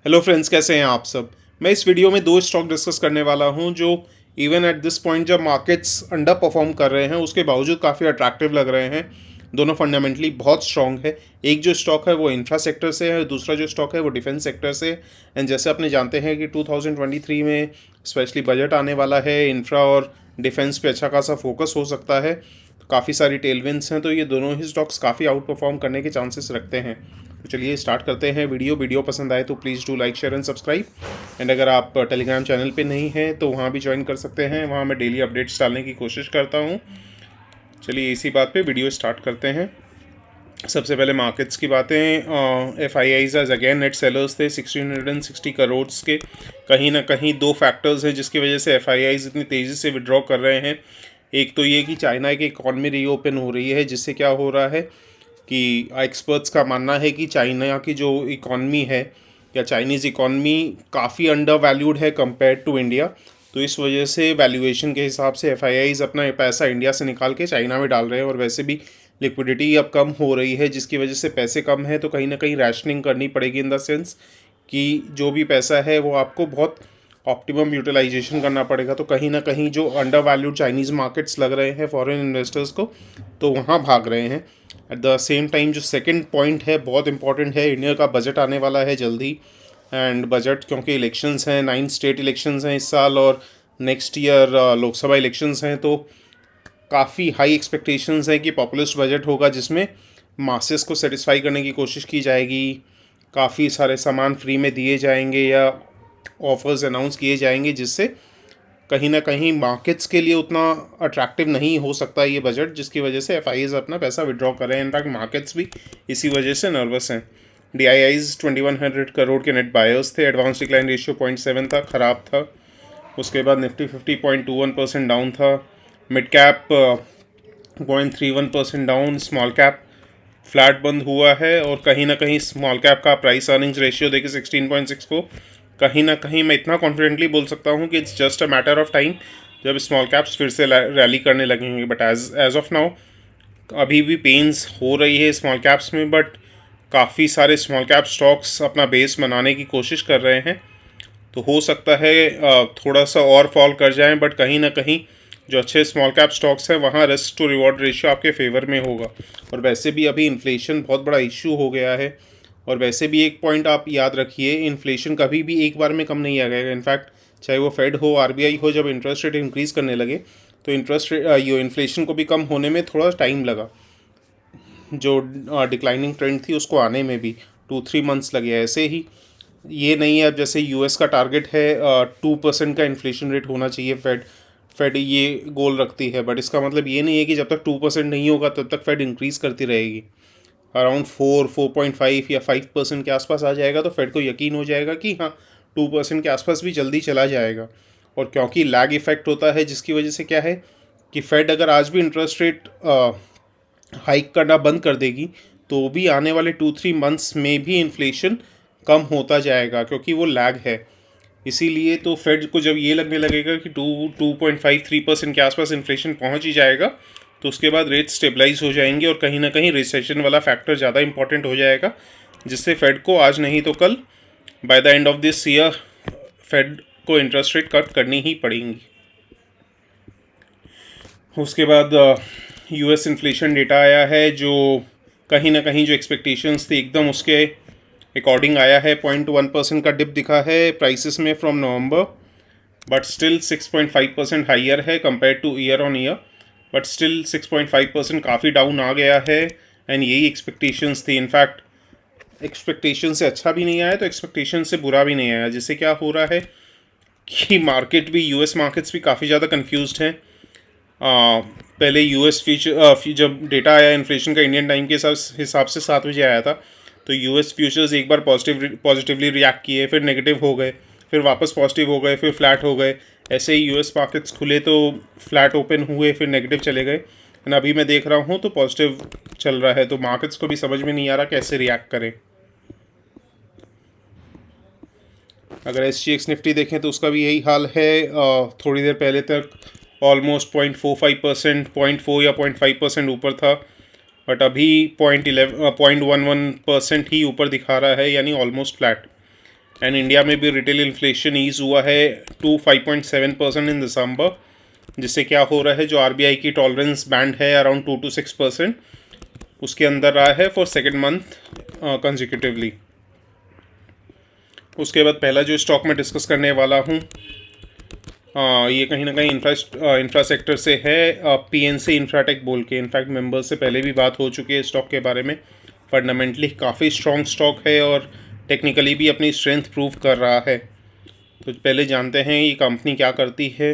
Hello friends, कैसे हैं आप सब। मैं इस वीडियो में दो स्टॉक डिस्कस करने वाला हूं जो इवन एट दिस पॉइंट जब मार्केट्स अंडर परफॉर्म कर रहे हैं उसके बावजूद काफ़ी अट्रैक्टिव लग रहे हैं। दोनों फंडामेंटली बहुत स्ट्रॉन्ग है। एक जो स्टॉक है वो इंफ्रा सेक्टर से है, दूसरा जो स्टॉक है वो डिफेंस सेक्टर से है। एंड जैसे अपने जानते हैं कि 2023 में स्पेशली बजट आने वाला है, इंफ्रा और डिफेंस पे अच्छा खासा फोकस हो सकता है। काफ़ी सारी टेलविंड्स हैं, तो ये दोनों ही स्टॉक्स काफ़ी आउट परफॉर्म करने के चांसेस रखते हैं। तो चलिए स्टार्ट करते हैं। वीडियो पसंद आए तो please do like, share and subscribe. And अगर आप टेलीग्राम चैनल पे नहीं हैं तो वहाँ भी ज्वाइन कर सकते हैं, वहाँ मैं डेली अपडेट्स डालने की कोशिश करता हूँ। चलिए इसी बात पे वीडियो स्टार्ट करते हैं। सबसे पहले मार्केट्स की बातें। एफ आई आईज आज अगेन नेट सेलर्स थे 1660 करोड़ के। कहीं ना कहीं दो फैक्टर्स हैं जिसकी वजह से एफ आई आईज इतनी तेज़ी से विड्रॉ कर रहे हैं। एक तो ये कि चाइना की इकॉनमी रीओपन हो रही है, जिससे क्या हो रहा है कि एक्सपर्ट्स का मानना है कि चाइना की जो इकॉनमी है या चाइनीज़ इकॉनमी काफ़ी अंडर वैल्यूड है कंपेयर टू इंडिया। तो इस वजह से वैल्यूएशन के हिसाब से एफ आई आईज अपना पैसा इंडिया से निकाल के चाइना में डाल रहे हैं, और वैसे भी लिक्विडिटी अब कम हो रही है जिसकी वजह से पैसे कम है, तो कहीं ना कहीं रैशनिंग करनी पड़ेगी इन द सेंस कि जो भी पैसा है वो आपको बहुत ऑप्टिमम यूटिलाइजेशन करना पड़ेगा। तो कहीं ना कहीं जो अंडर वैल्यूड चाइनीज़ मार्केट्स लग रहे हैं फॉरेन इन्वेस्टर्स को, तो वहाँ भाग रहे हैं। एट द सेम टाइम जो सेकंड पॉइंट है बहुत इंपॉर्टेंट है, इंडिया का बजट आने वाला है जल्दी। एंड बजट क्योंकि इलेक्शंस हैं, 9 स्टेट इलेक्शंस हैं इस साल, और नेक्स्ट ईयर लोकसभा इलेक्शंस हैं, तो काफ़ी हाई एक्सपेक्टेशंस है कि पॉपुलिस्ट बजट होगा जिसमें मासेस को सेटिस्फाई करने की कोशिश की जाएगी। काफ़ी सारे सामान फ्री में दिए जाएंगे या ऑफर्स अनाउंस किए जाएंगे, जिससे कहीं ना कहीं मार्केट्स के लिए उतना अट्रैक्टिव नहीं हो सकता ये बजट, जिसकी वजह से एफ आई अपना पैसा विड्रॉ कर रहे हैं। इनफैक्ट मार्केट्स भी इसी वजह से नर्वस हैं। डी आई आईज 2100 करोड़ के नेट बायर्स थे। एडवांस डिक्लाइन रेशियो 0.7 था, ख़राब था। उसके बाद निफ्टी 50.21% डाउन था। Mid cap 0.31% down. Small cap flat बंद हुआ है, और कहीं ना कहीं स्मॉल कैप का प्राइस अर्निंग्स रेशियो देखिए 16.6 को। कहीं ना कहीं मैं इतना कॉन्फिडेंटली बोल सकता हूँ कि it's just a matter of time जब स्मॉल कैप्स फिर से रैली करने लगेंगे। बट एज ऑफ नाउ अभी भी पेन्स हो रही है स्मॉल कैप्स में, बट काफ़ी सारे स्मॉल कैप स्टॉक्स अपना बेस बनाने की कोशिश कर रहे हैं। तो हो सकता है थोड़ा सा और फॉल कर जाएं, बट कहीं ना कहीं जो अच्छे स्मॉल कैप स्टॉक्स हैं वहाँ रिस्क टू रिवॉर्ड रेशियो आपके फेवर में होगा। और वैसे भी अभी इन्फ्लेशन बहुत बड़ा इश्यू हो गया है, और वैसे भी एक पॉइंट आप याद रखिए, इन्फ्लेशन कभी भी एक बार में कम नहीं आ जाएगा। इनफैक्ट चाहे वो फेड हो, आरबीआई हो, जब इंटरेस्ट रेट इंक्रीज़ करने लगे तो ये इन्फ्लेशन को भी कम होने में थोड़ा टाइम लगा। जो डिक्लाइनिंग ट्रेंड थी उसको आने में भी 2-3 मंथ्स लगे। ऐसे ही ये नहीं है, अब जैसे यूएस का टारगेट है 2% का इन्फ्लेशन रेट होना चाहिए, फेड ये गोल रखती है, बट इसका मतलब ये नहीं है कि जब तक 2% नहीं होगा तब तक फेड इंक्रीज़ करती रहेगी। अराउंड 4.5 या 5% के आसपास आ जाएगा तो फेड को यकीन हो जाएगा कि हाँ 2% के आसपास भी जल्दी चला जाएगा। और क्योंकि लैग इफेक्ट होता है, जिसकी वजह से क्या है कि फेड अगर आज भी इंटरेस्ट रेट हाइक करना बंद कर देगी तो भी आने वाले 2-3 मंथ्स में भी इन्फ्लेशन कम होता जाएगा, क्योंकि वो लैग है। इसीलिए तो फेड को जब ये लगने लगेगा कि 2.53% के आसपास इन्फ्लेशन पहुंच ही जाएगा, तो उसके बाद रेट स्टेबलाइज हो जाएंगे, और कहीं ना कहीं रिसेशन वाला फैक्टर ज़्यादा इंपॉर्टेंट हो जाएगा, जिससे फेड को आज नहीं तो कल by the end of this year Fed को इंटरेस्ट रेट कट करनी ही पड़ेंगी। उसके बाद यूएस इन्फ्लेशन डेटा आया है जो कहीं ना कहीं जो एक्सपेक्टेशंस थी एकदम उसके अकॉर्डिंग आया है। 0.1% का डिप दिखा है प्राइसेस में from November, but still 6.5% higher है compare to year on year. But still 6.5% काफ़ी डाउन आ गया है, एंड यही एक्सपेक्टेशंस थी। इनफैक्ट एक्सपेक्टेशन से अच्छा भी नहीं आया तो एक्सपेक्टेशन से बुरा भी नहीं आया, जिससे क्या हो रहा है कि मार्केट भी, यूएस मार्केट्स भी काफ़ी ज़्यादा कन्फ्यूज्ड हैं। पहले यूएस फ्यूचर जब डेटा आया इन्फ्लेशन का इंडियन टाइम के हिसाब से 7 बजे आया था, तो यूएस फ्यूचर्स एक बार पॉजिटिवली रिएक्ट किए, फिर नेगेटिव हो गए, फिर वापस पॉजिटिव हो गए, फिर फ्लैट हो गए। ऐसे ही यूएस मार्केट्स खुले तो फ्लैट ओपन हुए, फिर नेगेटिव चले गए, एंड अभी मैं देख रहा हूँ तो पॉजिटिव चल रहा है। तो मार्केट्स को भी समझ में नहीं आ रहा कैसे रिएक्ट करें। अगर SGX निफ्टी देखें तो उसका भी यही हाल है। थोड़ी देर पहले तक ऑलमोस्ट 0.45%, 0.4 या 0.5% ऊपर था, बट अभी 0.11 0.11% ही ऊपर दिखा रहा है, यानी ऑलमोस्ट फ्लैट। एंड इंडिया में भी रिटेल इन्फ्लेशन ईज हुआ है टू 5.7% इन दिसंबर, जिससे क्या हो रहा है, जो आरबीआई की टॉलरेंस बैंड है अराउंड 2 to 6%, उसके अंदर रहा है फॉर सेकेंड मंथ कंजिक्यूटिवली। उसके बाद पहला जो स्टॉक मैं डिस्कस करने वाला हूँ, ये कहीं ना कहीं इंफ्रा सेक्टर से है, पीएनसी इंफ्राटेक बोल के। इनफैक्ट मेंबर्स से पहले भी बात हो चुकी है स्टॉक के बारे में। फंडामेंटली काफ़ी स्ट्रॉन्ग स्टॉक है और टेक्निकली भी अपनी स्ट्रेंथ प्रूव कर रहा है। तो पहले जानते हैं ये कंपनी क्या करती है।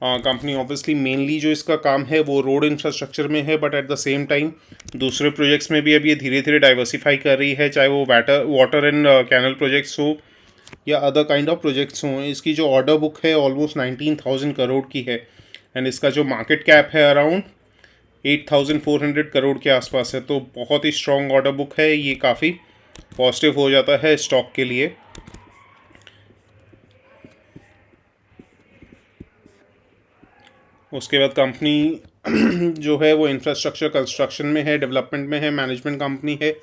कंपनी ऑब्वियसली मेनली जो इसका काम है वो रोड इंफ्रास्ट्रक्चर में है, but at the same time दूसरे प्रोजेक्ट्स में भी अब ये धीरे धीरे डाइवर्सिफाई कर रही है, चाहे वो वाटर एंड कैनल प्रोजेक्ट्स हो या अदर काइंड ऑफ प्रोजेक्ट्स हों। इसकी जो ऑर्डर बुक है ऑलमोस्ट 19,000 करोड़ की है, एंड इसका जो मार्केट कैप है अराउंड 8,400 करोड़ के आसपास है। तो बहुत ही स्ट्रॉन्ग ऑर्डर बुक है, ये काफ़ी पॉजिटिव हो जाता है स्टॉक के लिए। उसके बाद कंपनी जो है वो इंफ्रास्ट्रक्चर कंस्ट्रक्शन में है, डेवलपमेंट में है, मैनेजमेंट कंपनी है,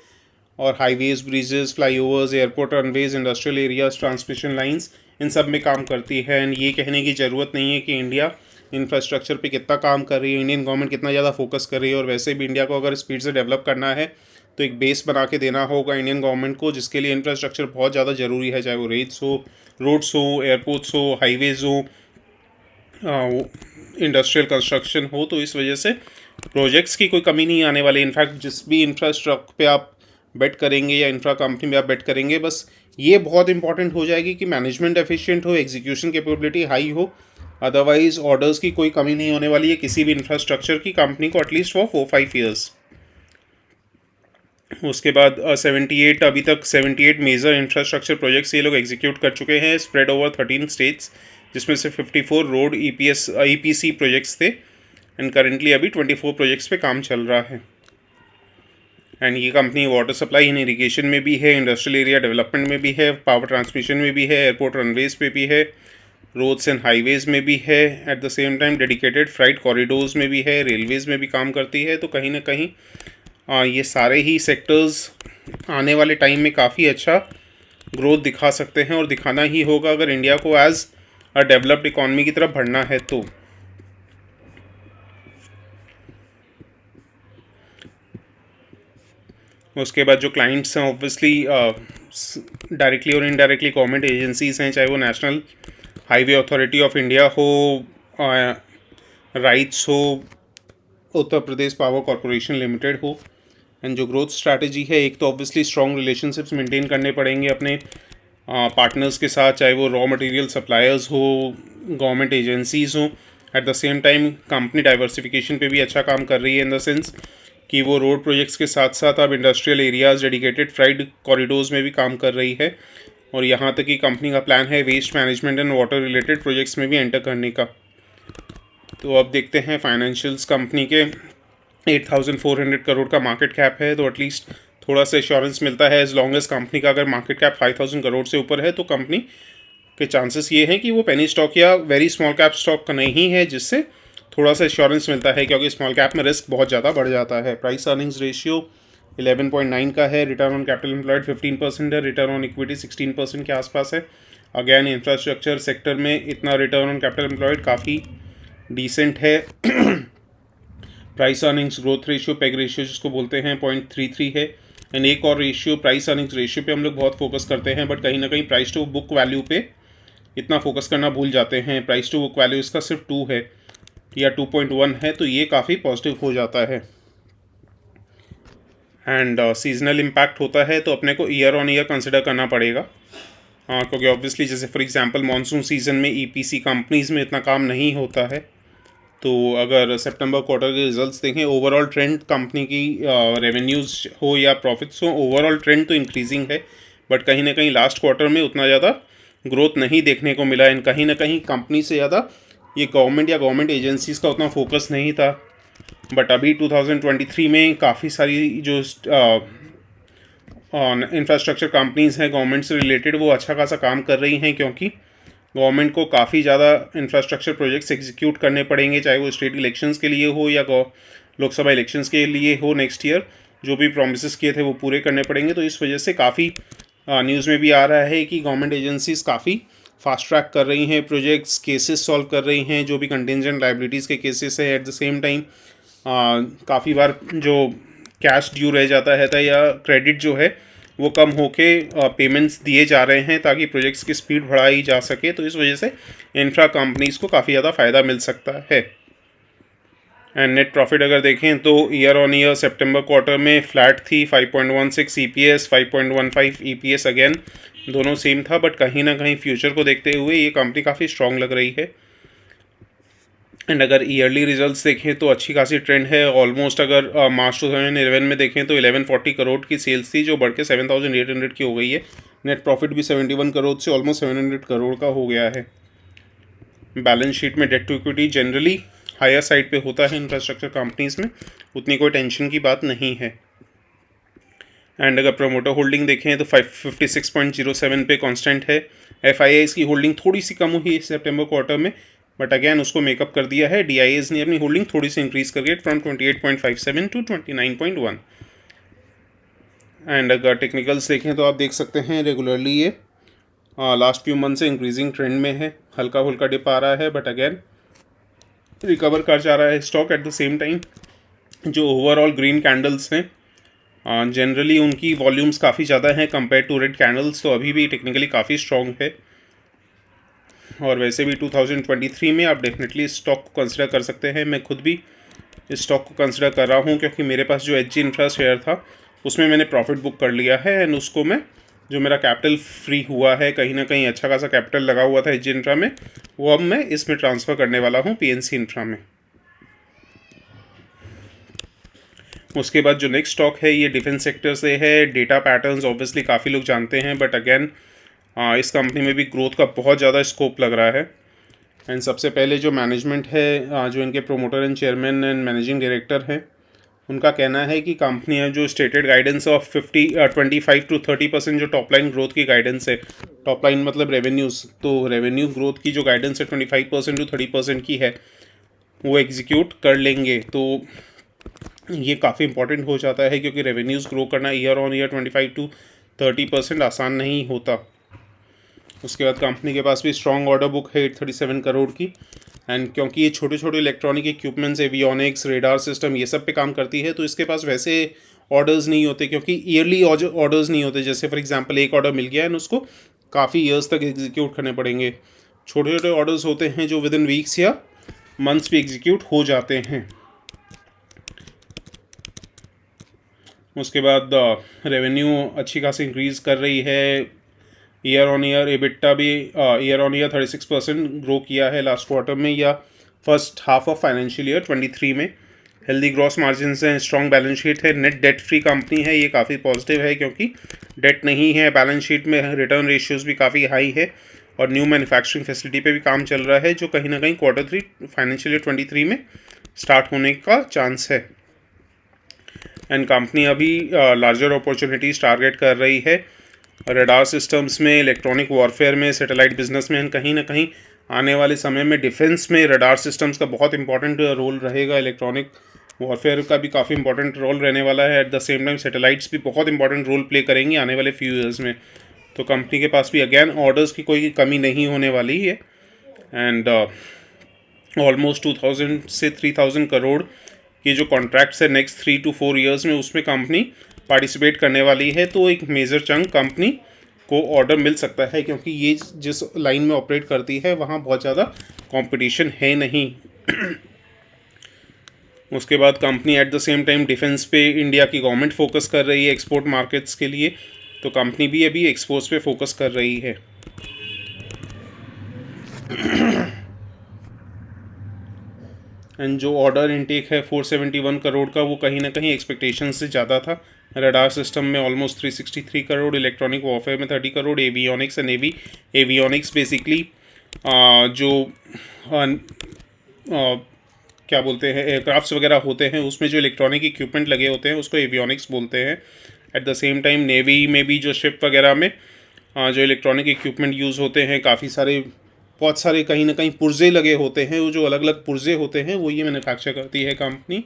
और highways, bridges, flyovers, airport runways, industrial areas, transmission lines, इन सब में काम करती है। एंड ये कहने की ज़रूरत नहीं है कि इंडिया इंफ्रास्ट्रक्चर पे कितना काम कर रही है, इंडियन गवर्नमेंट कितना ज़्यादा फोकस कर रही है। और वैसे भी इंडिया को अगर स्पीड से डेवलप करना है तो एक बेस बना के देना होगा इंडियन गवर्नमेंट को, जिसके लिए इंफ्रास्ट्रक्चर बहुत ज़्यादा ज़रूरी है, चाहे वो रेल्स हो, रोड्स हो, एयरपोर्ट्स हो, हाईवेज़ हो, इंडस्ट्रियल कंस्ट्रक्शन हो। तो इस वजह से प्रोजेक्ट्स की कोई कमी नहीं आने वाली। इनफैक्ट जिस भी इंफ्रास्ट्रक्चर पे आप बेट करेंगे या इंफ्रा कंपनी में आप बेट करेंगे, बस ये बहुत इंपॉर्टेंट हो जाएगी कि मैनेजमेंट एफिशिएंट हो, एग्जीक्यूशन कैपेबिलिटी हाई हो। अदरवाइज ऑर्डर्स की कोई कमी नहीं होने वाली है किसी भी इंफ्रास्ट्रक्चर की कंपनी को, एटलीस्ट फॉर 4-5 ईयर्स। उसके बाद 78 अभी तक 78 मेजर इंफ्रास्ट्रक्चर प्रोजेक्ट्स ये लोग एग्जीक्यूट कर चुके हैं, स्प्रेड ओवर 13 स्टेट्स, जिसमें से 54 रोड ईपीसी प्रोजेक्ट्स थे। एंड करेंटली अभी 24 प्रोजेक्ट्स पे काम चल रहा है। एंड ये company water supply and irrigation में भी है, इंडस्ट्रियल एरिया डेवलपमेंट में भी है, पावर ट्रांसमिशन में भी है, एयरपोर्ट रनवेज पे भी है, रोड्स एंड हाईवेज़ में भी है, at the same time dedicated freight corridors में भी है, रेलवेज़ में भी काम करती है। तो कहीं ना कहीं ये सारे ही सेक्टर्स आने वाले टाइम में काफ़ी अच्छा ग्रोथ दिखा सकते हैं, और दिखाना ही होगा अगर इंडिया को एज अ डेवलप्ड इकॉनमी की तरफ बढ़ना है तो। उसके बाद जो क्लाइंट्स हैं ऑब्वियसली डायरेक्टली और इनडायरेक्टली गवर्नमेंट एजेंसीज़ हैं, चाहे वो national highway authority of India हो, राइट्स हो, Uttar Pradesh power corporation limited हो। एंड जो ग्रोथ स्ट्रैटेजी है, एक तो ऑब्वियसली स्ट्रॉन्ग रिलेशनशिप्स मेंटेन करने पड़ेंगे अपने पार्टनर्स के साथ, चाहे वो रॉ मटेरियल सप्लायर्स हो, गवर्नमेंट एजेंसीज़ हो। Eight the same time company diversification पे भी अच्छा काम कर रही है, इन द सेंस कि वो रोड प्रोजेक्ट्स के साथ साथ अब industrial areas, dedicated freight corridors में भी काम कर रही है। और यहाँ तक कि कंपनी का प्लान है waste management and water related projects में भी एंटर करने का। तो अब देखते हैं फाइनेंशियल्स कंपनी के 8,400 करोड़ का मार्केट कैप है, तो एटलीस्ट थोड़ा सा एश्योरेंस मिलता है। एज लॉन्ग एज कंपनी का अगर मार्केट कैप 5,000 करोड़ से ऊपर है तो कंपनी के चांसेस ये हैं कि वो पेनी स्टॉक या वेरी स्मॉल कैप स्टॉक नहीं है, जिससे थोड़ा सा एश्योरेंस मिलता है, क्योंकि स्मॉल कैप में रिस्क बहुत ज़्यादा बढ़ जाता है। प्राइस अर्निंग्स रेशियो 11.9 का है, रिटर्न ऑन कैपिटल एम्प्लॉयड 15% है, रिटर्न ऑन इक्विटी 16% के आसपास है। अगेन इंफ्रास्ट्रक्चर सेक्टर में इतना रिटर्न ऑन कैपिटल एम्प्लॉयड काफ़ी डिसेंट है। Price earnings growth ratio, peg ratio जिसको बोलते हैं, 0.33 है। एंड एक और रेशियो प्राइस अर्निंग्स रेशियो पे हम लोग बहुत फोकस करते हैं, बट कहीं ना कहीं प्राइस टू बुक वैल्यू पे इतना फोकस करना भूल जाते हैं। प्राइस टू बुक वैल्यू इसका सिर्फ 2 है या 2.1 है, तो ये काफ़ी पॉजिटिव हो जाता है। एंड सीजनल इम्पैक्ट होता है तो अपने को ईयर ऑन ईयर कंसिडर करना पड़ेगा, क्योंकि ऑब्वियसली जैसे फॉर एग्जांपल मानसून सीज़न में ईपीसी कंपनीज़ में इतना काम नहीं होता है। तो अगर सितंबर क्वार्टर के रिजल्ट्स देखें, ओवरऑल ट्रेंड कंपनी की रेवेन्यूज़ हो या प्रॉफिट्स हो, ओवरऑल ट्रेंड तो इंक्रीजिंग है, बट कहीं ना कहीं लास्ट क्वार्टर में उतना ज़्यादा ग्रोथ नहीं देखने को मिला। एंड कहीं ना कहीं कंपनी से ज़्यादा ये गवर्नमेंट या गवर्नमेंट एजेंसीज़ का उतना फोकस नहीं था। बट अभी 2023 में काफ़ी सारी जो इंफ्रास्ट्रक्चर कंपनीज़ हैं गवर्नमेंट से रिलेटेड, वो अच्छा खासा काम कर रही हैं, क्योंकि गवर्नमेंट को काफ़ी ज़्यादा इंफ्रास्ट्रक्चर प्रोजेक्ट्स एग्जीक्यूट करने पड़ेंगे, चाहे वो स्टेट इलेक्शंस के लिए हो या लोकसभा इलेक्शंस के लिए हो नेक्स्ट ईयर। जो भी प्रोमिस किए थे वो पूरे करने पड़ेंगे, तो इस वजह से काफ़ी न्यूज़ में भी आ रहा है कि गवर्नमेंट एजेंसीज काफ़ी फास्ट ट्रैक कर रही हैं प्रोजेक्ट्स, केसेस सॉल्व कर रही हैं, जो भी कंटिंजेंट लाइबिलिटीज़ के केसेस है। एट द सेम टाइम काफ़ी बार जो कैश ड्यू रह जाता है या क्रेडिट जो है वो कम होके पेमेंट्स दिए जा रहे हैं ताकि प्रोजेक्ट्स की स्पीड बढ़ाई जा सके। तो इस वजह से इंफ्रा कंपनीज़ को काफ़ी ज़्यादा फ़ायदा मिल सकता है। एंड नेट प्रॉफिट अगर देखें तो year on year September quarter में फ्लैट थी, 5.16 ईपीएस, 5.15 ईपीएस अगेन दोनों सेम था, बट कहीं ना कहीं फ्यूचर को देखते हुए ये कंपनी काफ़ी स्ट्रॉन्ग लग रही है। एंड अगर ईयरली रिजल्ट्स देखें तो अच्छी खासी ट्रेंड है। ऑलमोस्ट अगर मार्च 2011 में देखें तो 1140 करोड़ की सेल्स थी जो बढ़ के 7800 की हो गई है। नेट प्रॉफिट भी 71 करोड़ से ऑलमोस्ट 700 करोड़ का हो गया है। बैलेंस शीट में debt to equity generally higher side पे होता है इंफ्रास्ट्रक्चर कंपनीज़ में, उतनी कोई टेंशन की बात नहीं है। एंड अगर प्रोमोटर होल्डिंग देखें तो 56.07 पे कांस्टेंट है। एफआईआईज़ की होल्डिंग थोड़ी सी कम हुई सितंबर क्वार्टर में, बट अगेन उसको मेकअप कर दिया है। डीआईएस ने अपनी होल्डिंग थोड़ी सी इंक्रीज करके फ्रॉम 28.57 टू 29.1। एंड अगर टेक्निकल्स देखें तो आप देख सकते हैं रेगुलरली ये लास्ट फ्यू मंथ से इंक्रीजिंग ट्रेंड में है। हल्का फुल्का डिप आ रहा है बट अगेन रिकवर कर जा रहा है stock. Eight the same time जो ओवरऑल ग्रीन कैंडल्स हैं जनरली उनकी वॉल्यूम्स काफ़ी ज़्यादा हैं कंपेयर टू रेड कैंडल्स, तो अभी भी टेक्निकली काफ़ी स्ट्रॉन्ग है। और वैसे भी 2023 में आप डेफिनेटली स्टॉक को कंसिडर कर सकते हैं। मैं खुद भी इस स्टॉक को कंसिडर कर रहा हूँ क्योंकि मेरे पास जो एचजी इंफ्रा शेयर था उसमें मैंने प्रॉफिट बुक कर लिया है। एंड उसको मैं जो मेरा कैपिटल फ्री हुआ है, कहीं ना कहीं अच्छा खासा कैपिटल लगा हुआ था एचजी इंफ्रा में, वो अब मैं इसमें ट्रांसफ़र करने वाला हूँ पीएनसी इंफ्रा में। उसके बाद जो नेक्स्ट स्टॉक है ये डिफेंस सेक्टर से है। डेटा पैटर्न्स ऑब्वियसली काफ़ी लोग जानते हैं, बट अगेन इस कंपनी में भी ग्रोथ का बहुत ज़्यादा स्कोप लग रहा है। एंड सबसे पहले जो मैनेजमेंट है, जो इनके promoter and chairman and managing director हैं, उनका कहना है कि कंपनी है जो स्टेटेड गाइडेंस ऑफ 25 to 30% जो टॉप लाइन ग्रोथ की गाइडेंस है, टॉप लाइन मतलब रेवेन्यूज़, तो रेवेन्यू ग्रोथ की जो गाइडेंस है 25% to 30% की है, वो एग्जीक्यूट कर लेंगे। तो ये काफ़ी इंपॉर्टेंट हो जाता है क्योंकि रेवेन्यूज़ ग्रो करना ईयर ऑन ईयर 25 to 30% आसान नहीं होता। उसके बाद कंपनी के पास भी स्ट्रॉन्ग ऑर्डर बुक है 837 करोड़ की। एंड क्योंकि ये छोटे छोटे electronic equipments, avionics, radar system, ये सब पे काम करती है, तो इसके पास वैसे ऑर्डर्स नहीं होते क्योंकि ईयरली ऑर्डर्स नहीं होते। जैसे फॉर एग्जांपल एक ऑर्डर मिल गया एंड उसको काफ़ी ईयर्स तक एग्जीक्यूट करने पड़ेंगे। छोटे छोटे ऑर्डर्स होते हैं जो विद इन वीक्स या मंथ्स भी एग्जीक्यूट हो जाते हैं। उसके बाद रेवेन्यू अच्छी खासी इंक्रीज़ कर रही है। ईयर ऑन ईयर एबिटा भी ईयर ऑन ईयर 36% ग्रो किया है लास्ट क्वार्टर में या first half of financial year 23 में। हेल्दी ग्रॉस मार्जिन है, स्ट्रॉन्ग बैलेंस शीट है, नेट डेट फ्री कंपनी है। ये काफ़ी पॉजिटिव है क्योंकि डेट नहीं है। बैलेंस शीट में रिटर्न रेशियोज़ भी काफ़ी हाई है और न्यू मैन्युफैक्चरिंग फैसिलिटी पे भी काम चल रहा है जो कहीं ना कहीं Q3 फाइनेंशियल ईयर 23 में स्टार्ट होने का चांस है। एंड कंपनी अभी लार्जर अपॉर्चुनिटीज़ टारगेट कर रही है रडार सिस्टम्स में, इलेक्ट्रॉनिक वॉरफेयर में, सैटेलाइट बिजनेस में। कहीं ना कहीं आने वाले समय में डिफेंस में रडार सिस्टम्स का बहुत इंपॉर्टेंट रोल रहेगा। इलेक्ट्रॉनिक वॉरफेयर का भी काफ़ी इंपॉर्टेंट रोल रहने वाला है। At the same time satellites भी बहुत इंपॉर्टेंट रोल प्ले करेंगी आने वाले फ्यू ईयर्स में। तो कंपनी के पास भी अगेन ऑर्डर्स की कोई कमी नहीं होने वाली है। एंड ऑलमोस्ट 2000 से 3000 करोड़ की जो कॉन्ट्रैक्ट्स है नेक्स्ट 3 to 4 ईयर्स में, उसमें कंपनी पार्टिसिपेट करने वाली है। तो एक मेजर चंक कंपनी को ऑर्डर मिल सकता है क्योंकि ये जिस लाइन में ऑपरेट करती है वहाँ बहुत ज़्यादा कंपटीशन है नहीं। उसके बाद company at the same time defence पे इंडिया की गवर्नमेंट फोकस कर रही है एक्सपोर्ट मार्केट्स के लिए, तो कंपनी भी अभी एक्सपोर्ट्स पे फोकस कर रही है। एंड जो ऑर्डर इनटेक है 471 करोड़ का, वो कहीं ना कहीं एक्सपेक्टेशन से ज़्यादा था। रडार सिस्टम में ऑलमोस्ट 363 करोड़, इलेक्ट्रॉनिक वॉरफेयर में 30 crore, avionics and avionics basically जो क्या बोलते हैं एयरक्राफ्ट्स वगैरह होते हैं उसमें जो इलेक्ट्रॉनिक इक्विपमेंट लगे होते हैं उसको एवियोनिक्स बोलते हैं। Eight the same time navy में भी जो शिप वगैरह में जो इलेक्ट्रॉनिक इक्विपमेंट यूज़ होते हैं, बहुत सारे कहीं ना कहीं पुर्जे लगे होते हैं, वो जो अलग अलग पुर्जे होते हैं वो ये मैन्युफैक्चर करती है कंपनी।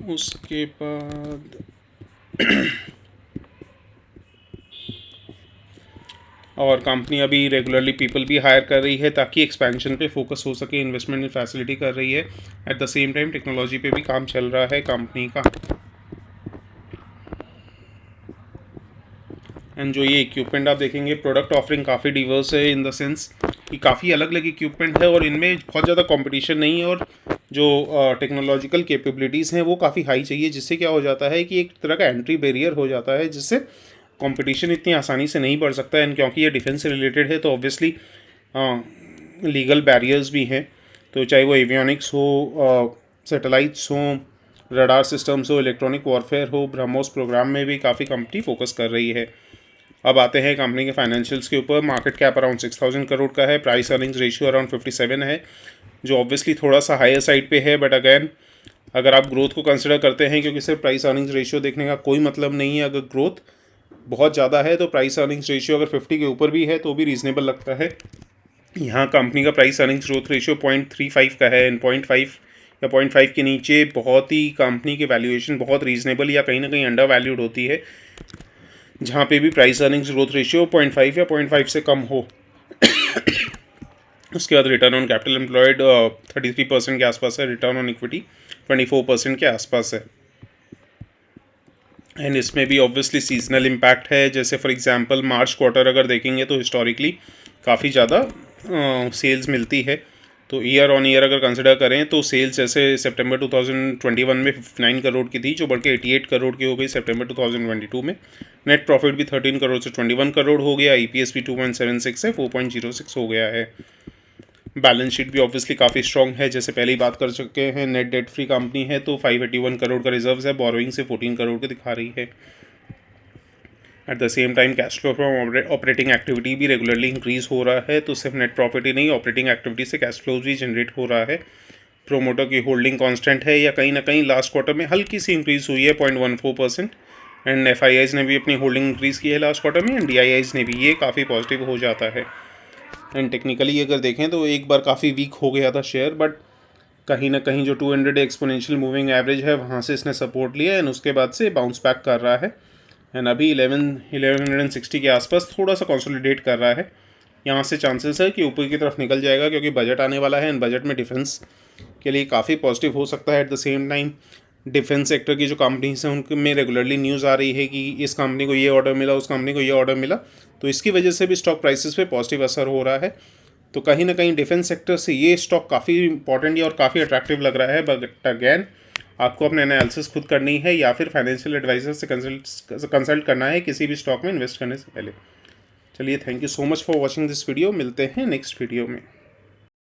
उसके बाद और कंपनी अभी रेगुलरली पीपल भी हायर कर रही है ताकि एक्सपेंशन पे फोकस हो सके, इन्वेस्टमेंट फैसिलिटी कर रही है। At the same time technology पे भी काम चल रहा है कंपनी का। एंड जो ये इक्विपमेंट आप देखेंगे, प्रोडक्ट ऑफरिंग काफ़ी डिवर्स है इन द सेंस कि काफ़ी अलग अलग इक्विपमेंट है और इनमें बहुत ज़्यादा कंपटीशन नहीं है, और जो टेक्नोलॉजिकल कैपेबिलिटीज़ हैं वो काफ़ी हाई चाहिए, जिससे क्या हो जाता है कि एक तरह का एंट्री बैरियर हो जाता है, जिससे कंपटीशन इतनी आसानी से नहीं बढ़ सकता है। एंड क्योंकि ये डिफेंस से रिलेटेड है तो ऑब्वियसली लीगल बैरियर्स भी हैं, तो चाहे वो एवियोनिक्स हो, सैटेलाइट्स हों, रडार सिस्टम्स हो, इलेक्ट्रॉनिक वॉरफेयर हो, ब्रह्मोस प्रोग्राम में भी काफ़ी कंपनी फोकस कर रही है। अब आते हैं कंपनी के फाइनेंशियल्स के ऊपर। मार्केट कैप अराउंड 6000 करोड़ का है, प्राइस अर्निंग्स रेशियो अराउंड 57 है, जो ऑब्वियसली थोड़ा सा हायर साइड पे है, बट अगैन अगर आप ग्रोथ को कंसिडर करते हैं, क्योंकि सिर्फ प्राइस अर्निंग्स रेशियो देखने का कोई मतलब नहीं है, अगर ग्रोथ बहुत ज़्यादा है तो प्राइस अर्निंग्स रेशियो अगर 50 के ऊपर भी है तो भी रीजनेबल लगता है। यहाँ कंपनी का प्राइस अर्निंग्स ग्रोथ रेशियो 0.35 का है, एंड 0.5 या 0.5 के नीचे बहुत ही कंपनी की वैल्यूएशन बहुत रीजनेबल या कहीं ना कहीं अंडर वैल्यूड होती है, जहाँ पे भी प्राइस अर्निंग्स ग्रोथ रेशियो 0.5 या 0.5 से कम हो। उसके बाद रिटर्न ऑन कैपिटल एम्प्लॉयड 33% के आसपास है, रिटर्न ऑन इक्विटी 24% के आसपास है। एंड इसमें भी ऑब्वियसली सीजनल इम्पैक्ट है, जैसे फॉर एग्जांपल मार्च क्वार्टर अगर देखेंगे तो हिस्टोरिकली काफ़ी ज़्यादा सेल्स मिलती है। तो ईयर ऑन ईयर अगर कंसिडर करें तो सेल्स जैसे सितंबर 2021 में 59 करोड़ की थी, जो बढ़ के 88 करोड़ की हो गई सितंबर 2022 में। नेट प्रॉफिट भी 13 करोड़ से 21 करोड़ हो गया, ईपीएस भी 2.76 से 4.06 हो गया है। बैलेंस शीट भी ऑब्वियसली काफ़ी स्ट्रॉन्ग है, जैसे पहले ही बात कर चुके हैं, नेट डेट फ्री कंपनी है, तो 581 करोड़ का रिजर्व है, बोरोइंग से 14 करोड़ के दिखा रही है। At the same time cash flow from operating activity भी रेगुलरली इंक्रीज़ हो रहा है, तो सिर्फ नेट प्रॉफिट ही नहीं, ऑपरेटिंग एक्टिविटी से कैश फ्लो भी जनरेट हो रहा है। प्रोमोटर की होल्डिंग कांस्टेंट है, या कहीं ना कहीं लास्ट क्वार्टर में हल्की सी इंक्रीज़ हुई है 0.14%, एंड एफआईआईज़ ने भी अपनी होल्डिंग इंक्रीज़ की है लास्ट क्वार्टर में, एंड डीआईआईज़ ने भी, ये काफ़ी पॉजिटिव हो जाता है। एंड टेक्निकली अगर देखें तो एक बार काफ़ी वीक हो गया था शेयर, बट कहीं ना कहीं जो 200 एक्सपोनेंशियल मूविंग एवरेज है वहाँ से इसने सपोर्ट लिया, एंड उसके बाद से बाउंस बैक कर रहा है, एंड अभी 1160 के आसपास थोड़ा सा कंसोलिडेट कर रहा है। यहाँ से चांसेस है कि ऊपर की तरफ निकल जाएगा, क्योंकि बजट आने वाला है, एंड बजट में डिफेंस के लिए काफ़ी पॉजिटिव हो सकता है। At the same time defence sector की जो कंपनीज हैं उनमें रेगुलरली न्यूज़ आ रही है कि इस कंपनी को ये ऑर्डर मिला, उस कंपनी को ये ऑर्डर मिला, तो इसकी वजह से भी स्टॉक प्राइसेस पे पॉजिटिव असर हो रहा है। तो कहीं ना कहीं डिफेंस सेक्टर से ये स्टॉक काफ़ी इंपॉर्टेंट है और काफ़ी अट्रैक्टिव लग रहा है, बट अगैन आपको अपने एनालिसिस खुद करनी है या फिर फाइनेंशियल एडवाइजर से कंसल्ट करना है किसी भी स्टॉक में इन्वेस्ट करने से पहले। चलिए, thank you so much for watching this video, मिलते हैं नेक्स्ट वीडियो में।